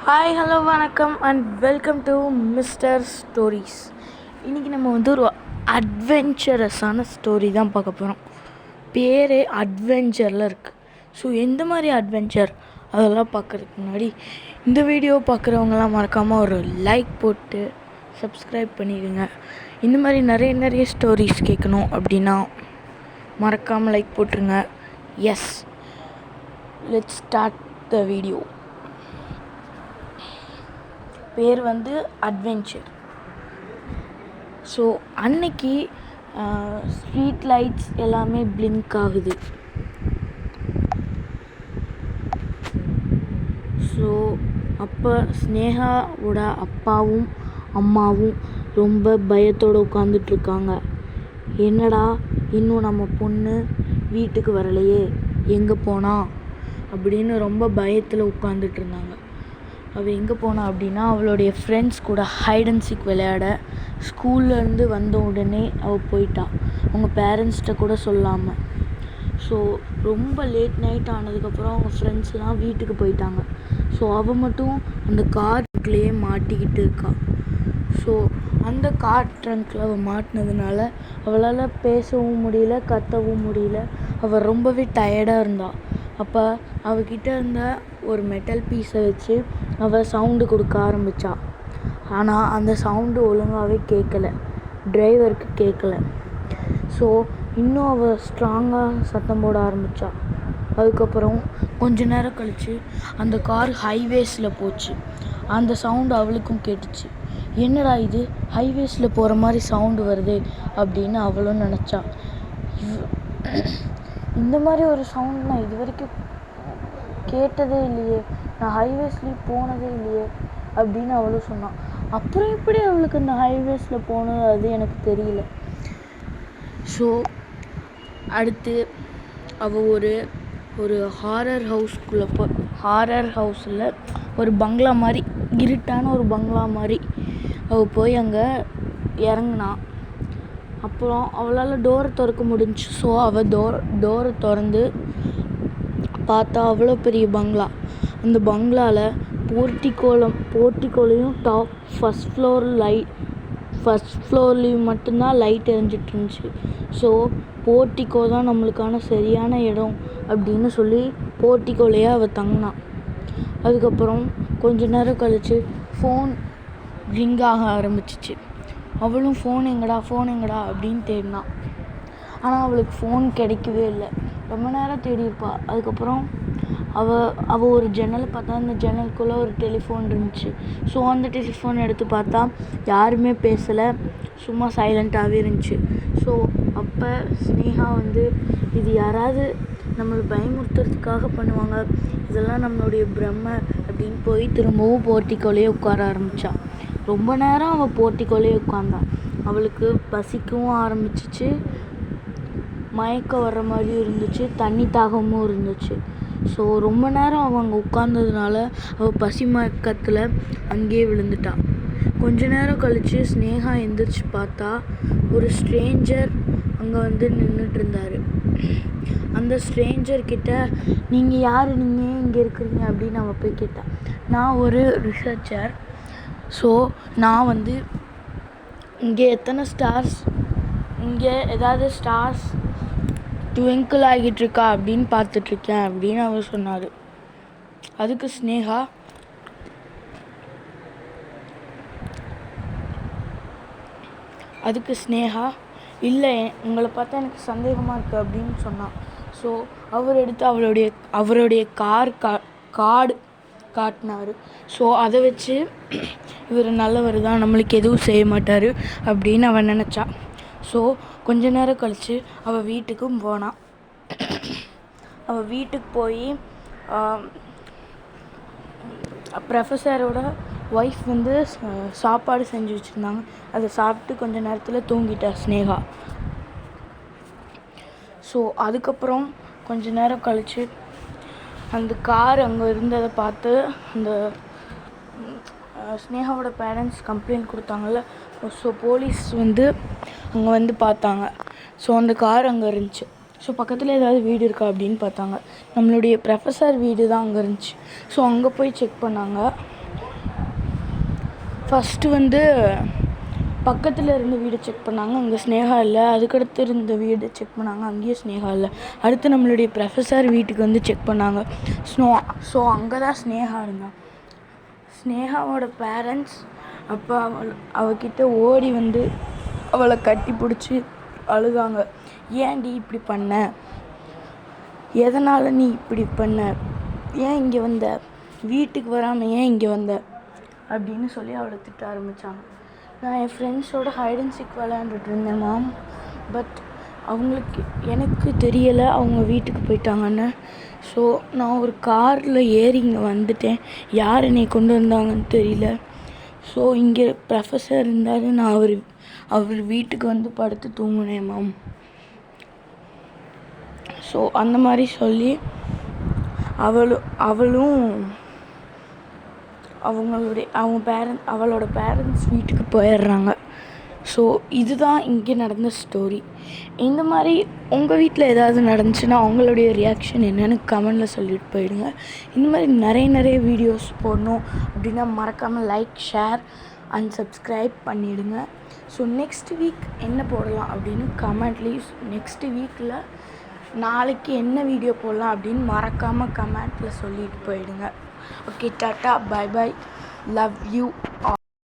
Hi hello வணக்கம் and welcome to mister stories. இன்றைக்கி நம்ம வந்து ஒரு அட்வென்ச்சரஸான ஸ்டோரி தான் பார்க்க போகிறோம். பேரே அட்வென்ச்சரில் இருக்குது. ஸோ எந்த மாதிரி அட்வென்ச்சர் அதெல்லாம் பார்க்குறதுக்கு முன்னாடி இந்த வீடியோ பார்க்குறவங்களாம் மறக்காமல் ஒரு லைக் போட்டு சப்ஸ்கிரைப் பண்ணிடுங்க. இந்த மாதிரி நிறைய ஸ்டோரிஸ் கேட்கணும் அப்படின்னா மறக்காமல் லைக் போட்டுருங்க. Yes, let's start the video. பேர் வந்து அட்வென்ச்சர். ஸோ அன்னைக்கு ஸ்ட்ரீட் லைட்ஸ் எல்லாமே பிளிங்க் ஆகுது. ஸோ அப்போ ஸ்னேகாவோட அப்பாவும் அம்மாவும் ரொம்ப பயத்தோடு உட்காந்துட்ருக்காங்க. என்னடா இன்னும் நம்ம பொண்ணு வீட்டுக்கு வரலையே, எங்கே போனா அப்படின்னு ரொம்ப பயத்தில் உட்காந்துட்டு இருந்தாங்க. அவள் எங்கே போனா அப்படின்னா அவளுடைய ஃப்ரெண்ட்ஸ் கூட ஹைட் அண்ட் சீக் விளையாட ஸ்கூல்லேருந்து வந்த உடனே அவள் போயிட்டாள், அவங்க பேரண்ட்ஸ்கிட்ட கூட சொல்லாமல். ஸோ ரொம்ப லேட் நைட் ஆனதுக்கப்புறம் அவங்க ஃப்ரெண்ட்ஸ்லாம் வீட்டுக்கு போயிட்டாங்க. ஸோ அவள் மட்டும் அந்த கார் ட்ரங்க்லேயே மாட்டிக்கிட்டு இருக்கா. ஸோ அந்த கார் ட்ரங்க்கில் அவள் மாட்டினதுனால அவளால் பேசவும் முடியல, கத்தவும் முடியல. அவள் ரொம்பவே டயர்டாக இருந்தாள். அப்போ அவகிட்ட இருந்த ஒரு மெட்டல் பீஸை வச்சு அவள் சவுண்டு கொடுக்க ஆரம்பித்தாள். ஆனால் அந்த சவுண்டு ஒழுங்காகவே கேட்கலை, டிரைவருக்கு கேட்கல. ஸோ இன்னும் அவள் ஸ்ட்ராங்காக சத்தம் போட ஆரம்பித்தாள். அதுக்கப்புறம் கொஞ்ச நேரம் கழித்து அந்த கார் ஹைவேஸில் போச்சு. அந்த சவுண்டு அவளுக்கும் கேட்டுச்சு. என்னடா இது, ஹைவேஸில் போகிற மாதிரி சவுண்டு வருது அப்படின்னு அவளும் நினச்சா. இந்த மாதிரி ஒரு சவுண்ட் நான் இது வரைக்கும் கேட்டதே இல்லையே, நான் ஹைவேஸ்லேயும் போனதே இல்லையே அப்படின்னு அவளும் சொன்னான். அப்புறம் எப்படி அவளுக்கு இந்த ஹைவேஸில் போனது அது எனக்கு தெரியல. ஸோ அடுத்து அவள் ஒரு ஹாரர் ஹவுஸ்குள்ளே ஹாரர் ஹவுஸில் ஒரு பங்களா மாதிரி, இருட்டான ஒரு பங்களா மாதிரி அவள் போய் அங்கே இறங்குனான். அப்புறம் அவளால் டோரை திறக்க முடிஞ்சிச்சு. ஸோ அவள் டோரை திறந்து பார்த்தா அவ்வளோ பெரிய பங்களா. அந்த பங்களாவில் போர்ட்டிக்கோலையும் டாப் ஃபஸ்ட் ஃப்ளோர்லேயும் மட்டும்தான் லைட் எரிஞ்சிட்டு இருந்துச்சு. ஸோ போர்ட்டிக்கோ தான் நம்மளுக்கான சரியான இடம் அப்படின்னு சொல்லி போர்ட்டிக்கோலையே அவள் தங்கினான். அதுக்கப்புறம் கொஞ்ச நேரம் கழித்து ஃபோன் ரிங் ஆக ஆரம்பிச்சிச்சு. அவளும் ஃபோன் எங்கடா அப்படின்னு தேடினான். ஆனால் அவளுக்கு ஃபோன் கிடைக்கவே இல்லை. ரொம்ப நேரம் தேடியிருப்பா. அதுக்கப்புறம் அவள் ஒரு ஜன்னலை பார்த்தா, அந்த ஜன்னலுக்குள்ளே ஒரு டெலிஃபோன் இருந்துச்சு. ஸோ அந்த டெலிஃபோன் எடுத்து பார்த்தா யாருமே பேசலை, சும்மா சைலண்ட்டாகவே இருந்துச்சு. ஸோ அப்போ ஸ்னேகா வந்து இது யாராவது நம்மளை பயமுறுத்துறதுக்காக பண்ணுவாங்க, இதெல்லாம் நம்மளுடைய பிரம்மை அப்படின்னு போய் திரும்பவும் போர்ட்டிக்கோலையே உட்கார ஆரம்பித்தாள். ரொம்ப நேரம் அவள் போர்ட்டிக்கோலையே உட்கார்ந்தான். அவளுக்கு பசிக்கவும் ஆரம்பிச்சிச்சு, மயக்கம் வர்ற மாதிரியும் இருந்துச்சு, தண்ணி தாகமும் இருந்துச்சு. ஸோ ரொம்ப நேரம் அவள் அங்கே உட்கார்ந்ததுனால அவள் பசி மயக்கத்தில் அங்கேயே விழுந்துட்டாள். கொஞ்ச நேரம் கழித்து ஸ்னேகா எந்திரிச்சு பார்த்தா ஒரு ஸ்ட்ரேஞ்சர் அங்கே வந்து நின்றுட்டு இருந்தார். அந்த ஸ்ட்ரேஞ்சர்கிட்ட நீங்கள் யார், நீங்கள் இங்கே இருக்கிறீங்க அப்படின்னு அவள் போய் கேட்டாள். நான் ஒரு ரிசர்ச்சர். ஸோ நான் வந்து இங்கே எத்தனை ஸ்டார்ஸ், இங்கே ஏதாவது ஸ்டார்ஸ் ட்விங்கிள் ஆகிட்டு இருக்கா அப்படின்னு பார்த்துட்ருக்கேன் அப்படின்னு அவர் சொன்னார். அதுக்கு ஸ்னேகா இல்லை, உங்களை பார்த்தா எனக்கு சந்தேகமாக இருக்குது அப்படின்னு சொன்னான். ஸோ அவர் எடுத்து அவருடைய கார்டு காட்டினார். ஸோ அதை வச்சு இவர் நல்லவர் தான், நம்மளுக்கு எதுவும் செய்ய மாட்டார் அப்படின்னு அவன் நினச்சா. ஸோ கொஞ்ச நேரம் கழித்து அவள் வீட்டுக்கும் போனான். அவள் வீட்டுக்கு போய் ப்ரொஃபஸரோட ஒய்ஃப் வந்து சாப்பாடு செஞ்சு வச்சுருந்தாங்க. அதை சாப்பிட்டு கொஞ்ச நேரத்தில் தூங்கிட்டா ஸ்னேகா. ஸோ அதுக்கப்புறம் கொஞ்ச நேரம் கழித்து அந்த கார் அங்கே இருந்ததை பார்த்து அந்த ஸ்னேகாவோட பேரண்ட்ஸ் கம்ப்ளைண்ட் கொடுத்தாங்கல்ல. ஸோ போலீஸ் வந்து அங்கே வந்து பார்த்தாங்க. ஸோ அந்த கார் அங்கே இருந்துச்சு. ஸோ பக்கத்தில் ஏதாவது வீடு இருக்கா அப்படின்னு பார்த்தாங்க. நம்மளுடைய ப்ரொஃபஸர் வீடு தான் அங்கே இருந்துச்சு. ஸோ அங்கே போய் செக் பண்ணாங்க. ஃபஸ்ட்டு வந்து பக்கத்தில் இருந்த வீடு செக் பண்ணாங்க, அங்கே ஸ்னேகா இல்லை. அதுக்கடுத்து இருந்த வீடு செக் பண்ணாங்க, அங்கேயும் ஸ்னேகா இல்லை. அடுத்து நம்மளுடைய ப்ரொஃபஸர் வீட்டுக்கு வந்து செக் பண்ணாங்க. ஸோ அங்கே தான் ஸ்னேகா இருந்தான். ஸ்னேகாவோட பேரண்ட்ஸ் அப்போ அவகிட்ட ஓடி வந்து அவளை கட்டி பிடிச்சி அழுகாங்க. ஏன்டி இப்படி பண்ண, எதனால் நீ இப்படி பண்ண, ஏன் இங்கே வந்த, வீட்டுக்கு வராமல் ஏன் இங்கே வந்த அப்படின்னு சொல்லி அவளை திட்ட ஆரம்பித்தாங்க. நான் என் ஃப்ரெண்ட்ஸோட ஹைட் அண்ட் சீக் விளையாண்டுட்டு இருந்தேன் மேம். பட் எனக்கு தெரியலை அவங்க வீட்டுக்கு போயிட்டாங்கன்னு. ஸோ நான் ஒரு காரில் ஏறி இங்கே வந்துட்டேன். யார் என்னை கொண்டு வந்தாங்கன்னு தெரியல. ஸோ இங்கே ப்ரொஃபஸர் இருந்தார், நான் அவர் வீட்டுக்கு வந்து படுத்து தூங்கினேன் மேம். ஸோ அந்த மாதிரி சொல்லி அவளும் அவளோட பேரண்ட்ஸ் வீட்டுக்கு போயிடுறாங்க. ஸோ இதுதான் இங்கே நடந்த ஸ்டோரி. இந்த மாதிரி உங்கள் வீட்டில் ஏதாவது நடந்துச்சுன்னா அவங்களுடைய ரியாக்ஷன் என்னென்னு கமெண்டில் சொல்லிட்டு போயிடுங்க. இந்த மாதிரி நிறைய வீடியோஸ் போடணும் அப்படின்னா மறக்காமல் லைக், ஷேர் அண்ட் சப்ஸ்கிரைப் பண்ணிவிடுங்க. ஸோ நெக்ஸ்ட் வீக் என்ன போடலாம் அப்படின்னு கமெண்ட்லேயும், நெக்ஸ்ட் வீக்கில் நாளைக்கு என்ன வீடியோ போடலாம் அப்படின்னு மறக்காமல் கமெண்ட்டில் சொல்லிட்டு போயிடுங்க. Okay, tata, bye bye, love you.